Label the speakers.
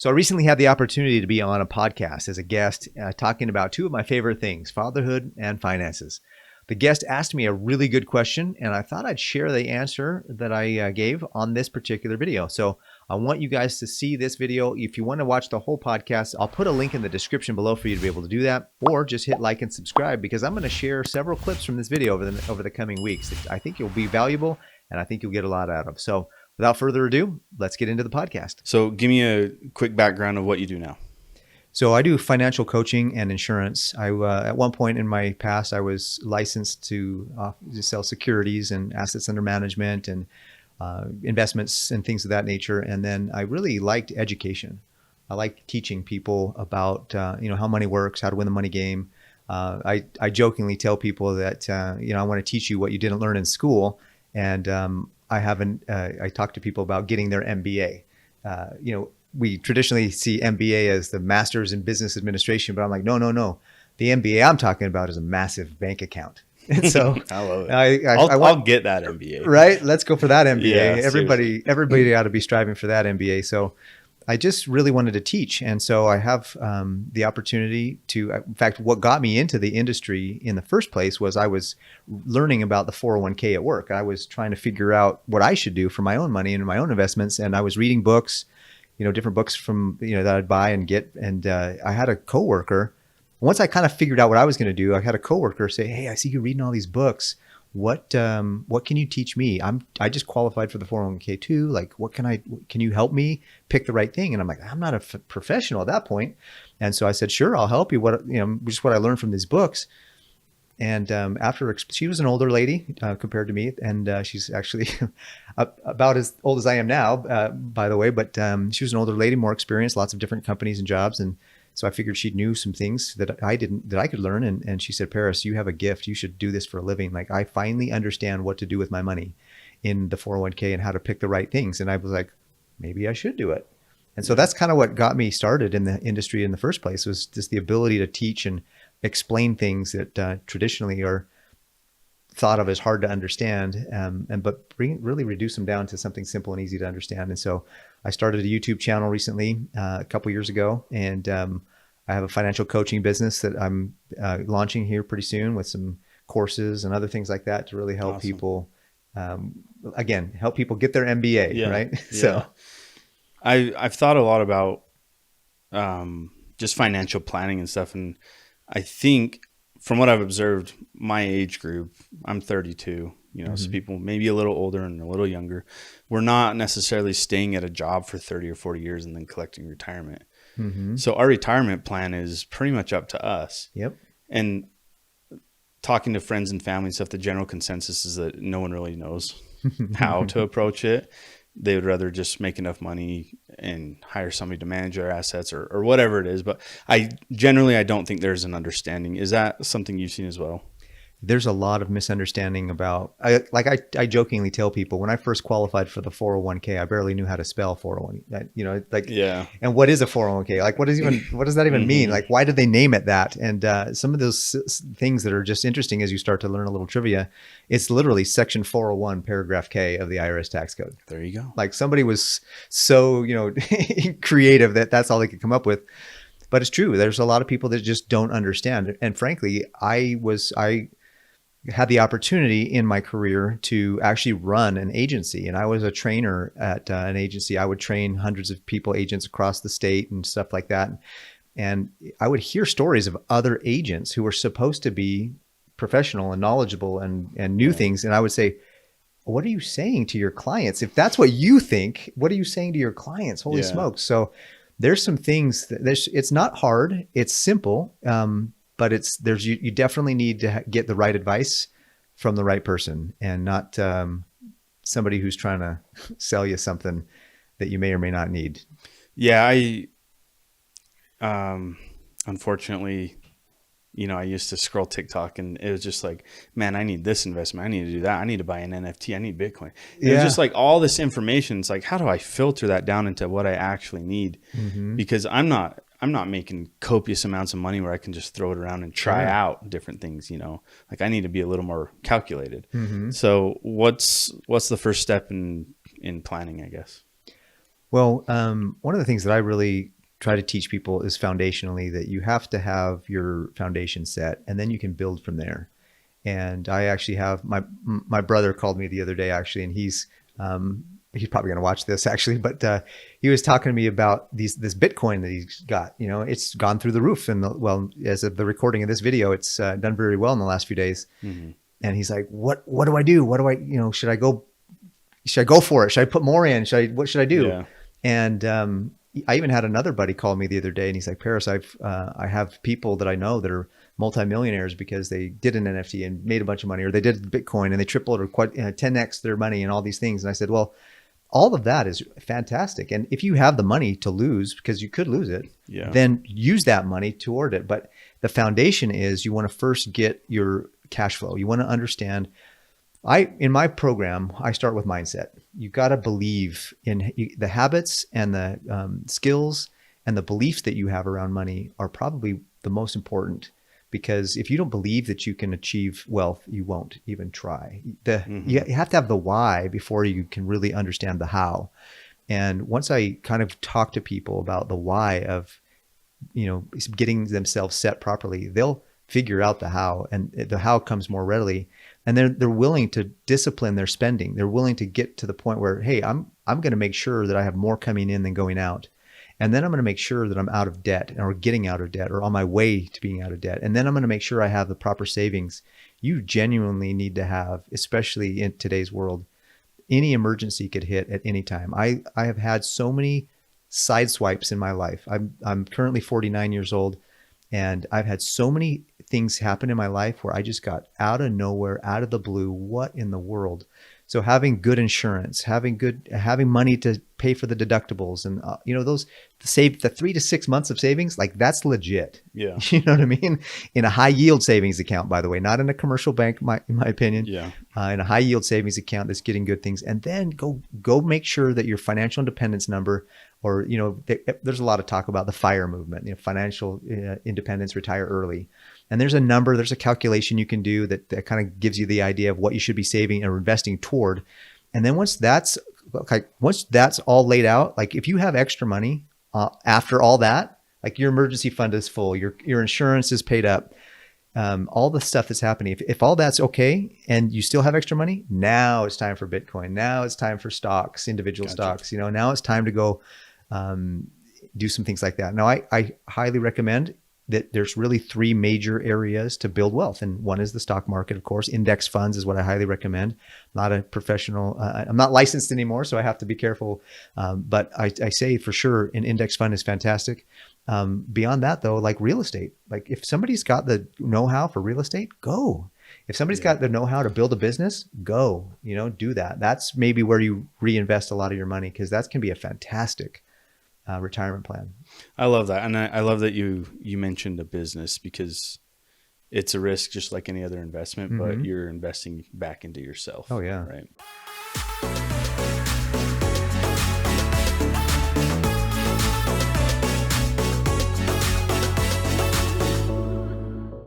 Speaker 1: So I recently had the opportunity to be on a podcast as a guest talking about two of my favorite things, fatherhood and finances. The guest asked me a really good question, and I thought I'd share the answer that I gave on this particular video. So I want you guys to see this video. If you want to watch the whole podcast, I'll put a link in the description below for you to be able to do that, or just hit like and subscribe because I'm going to share several clips from this video over the coming weeks that I think you'll be valuable and I think you'll get a lot out of. So without further ado, let's get into the podcast.
Speaker 2: So give me a quick background of what you do now.
Speaker 1: So I do financial coaching and insurance. At one point in my past, I was licensed to sell securities and assets under management and investments and things of that nature. And then I really liked education. I like teaching people about how money works, how to win the money game. I jokingly tell people that I want to teach you what you didn't learn in school, and I talk to people about getting their MBA. We traditionally see MBA as the Master's in Business Administration, but I'm like, no. The MBA I'm talking about is a massive bank account. And so
Speaker 2: I love it. I'll get that MBA.
Speaker 1: Right? Let's go for that MBA.
Speaker 2: Yeah,
Speaker 1: everybody ought to be striving for that MBA. So I just really wanted to teach. And so I have the opportunity to, in fact, what got me into the industry in the first place was I was learning about the 401k at work. I was trying to figure out what I should do for my own money and my own investments. And I was reading books, different books from, that I'd buy and get. And I had a coworker. Once I kind of figured out what I was going to do, I had a coworker say, "Hey, I see you reading all these books. What can you teach me? I just qualified for the 401k too. Like, can you help me pick the right thing?" And I'm like, I'm not a professional at that point. And so I said, "Sure, I'll help you. Just what I learned from these books." And she was an older lady compared to me, and she's actually about as old as I am now, by the way. But she was an older lady, more experienced, lots of different companies and jobs, and so I figured she knew some things that I didn't, that I could learn. And she said, "Paris, you have a gift. You should do this for a living. Like, I finally understand what to do with my money in the 401k and how to pick the right things." And I was like, maybe I should do it. And so that's kind of what got me started in the industry in the first place, was just the ability to teach and explain things that traditionally are thought of as hard to understand, but really reduce them down to something simple and easy to understand. And so I started a YouTube channel recently, a couple years ago, and I have a financial coaching business that I'm launching here pretty soon with some courses and other things like that to really help people, help people get their MBA, right? Yeah. So
Speaker 2: I've thought a lot about just financial planning and stuff, and I think from what I've observed, my age group, I'm 32, so people maybe a little older and a little younger, we're not necessarily staying at a job for 30 or 40 years and then collecting retirement. Mm-hmm. So our retirement plan is pretty much up to us.
Speaker 1: Yep.
Speaker 2: And talking to friends and family and stuff, the general consensus is that no one really knows how to approach it. They would rather just make enough money and hire somebody to manage their assets or whatever it is. But I don't think there's an understanding. Is that something you've seen as well?
Speaker 1: There's a lot of misunderstanding about, I jokingly tell people, when I first qualified for the 401k, I barely knew how to spell 401,
Speaker 2: yeah.
Speaker 1: And what is a 401k? Like, what does that even mean? Like, why did they name it that? And some of those things that are just interesting as you start to learn a little trivia, it's literally section 401, paragraph K of the IRS tax code.
Speaker 2: There you go.
Speaker 1: Like, somebody was so, creative that's all they could come up with. But it's true. There's a lot of people that just don't understand. And frankly, I had the opportunity in my career to actually run an agency. And I was a trainer at an agency. I would train hundreds of people, agents across the state and stuff like that. And I would hear stories of other agents who were supposed to be professional and knowledgeable and knew things. And I would say, what are you saying to your clients? If that's what you think, what are you saying to your clients? Holy smokes. So there's some things it's not hard. It's simple. But you definitely need to get the right advice from the right person, and not somebody who's trying to sell you something that you may or may not need.
Speaker 2: Yeah, I unfortunately, I used to scroll TikTok and it was just like, man, I need this investment. I need to do that. I need to buy an NFT. I need Bitcoin. It was just like all this information. It's like, how do I filter that down into what I actually need? Mm-hmm. Because I'm not making copious amounts of money where I can just throw it around and try out different things, like I need to be a little more calculated. Mm-hmm. So what's the first step in planning, I guess?
Speaker 1: Well, one of the things that I really try to teach people is foundationally that you have to have your foundation set, and then you can build from there. And I actually have my brother called me the other day actually, and he's probably going to watch this actually, but he was talking to me about this Bitcoin that he's got. You know, it's gone through the roof, and well, as of the recording of this video, it's done very well in the last few days. Mm-hmm. And he's like, "What do I do? What do I, should I go for it? Should I put more in? What should I do?" Yeah. And I even had another buddy call me the other day, and he's like, "Paris, I have people that I know that are multimillionaires because they did an NFT and made a bunch of money, or they did Bitcoin and they tripled or 10x their money and all these things." And I said, well, all of that is fantastic. And if you have the money to lose, because you could lose it, then use that money toward it. But the foundation is you want to first get your cash flow. You want to understand. In my program, I start with mindset. You got to believe in the habits and the skills and the beliefs that you have around money are probably the most important. Because if you don't believe that you can achieve wealth, you won't even try. You have to have the why before you can really understand the how. And once I kind of talk to people about the why of, getting themselves set properly, they'll figure out the how, and the how comes more readily. And they're willing to discipline their spending. They're willing to get to the point where, hey, I'm going to make sure that I have more coming in than going out. And then I'm going to make sure that I'm out of debt, or getting out of debt, or on my way to being out of debt. And then I'm going to make sure I have the proper savings. You genuinely need to have, especially in today's world, any emergency could hit at any time. I have had so many side swipes in my life. I'm currently 49 years old, and I've had so many things happen in my life where I just got out of nowhere, out of the blue. What in the world? So having good insurance, having money to pay for the deductibles, and the 3 to 6 months of savings, like that's legit.
Speaker 2: Yeah,
Speaker 1: you know what I mean. In a high yield savings account, by the way, not in a commercial bank, in my opinion.
Speaker 2: Yeah,
Speaker 1: in a high yield savings account that's getting good things, and then go make sure that your financial independence number, or there's a lot of talk about the FIRE movement, financial independence, retire early. And there's a calculation you can do that kind of gives you the idea of what you should be saving or investing toward. And then once that's all laid out, like if you have extra money after all that, like your emergency fund is full, your insurance is paid up, all the stuff that's happening. If all that's okay and you still have extra money, now it's time for Bitcoin. Now it's time for stocks, individual stocks. Now it's time to go do some things like that. Now I highly recommend that there's really 3 major areas to build wealth. And one is the stock market, of course. Index funds is what I highly recommend. Not a professional, I'm not licensed anymore, so I have to be careful. But I say for sure an index fund is fantastic. Beyond that though, like real estate, like if somebody's got the know-how for real estate, go. If somebody's got the know-how to build a business, go, do that. That's maybe where you reinvest a lot of your money, because that can be a fantastic retirement plan.
Speaker 2: I love that. And I love that you mentioned a business, because it's a risk just like any other investment, but you're investing back into yourself.
Speaker 1: Oh yeah.
Speaker 2: Right.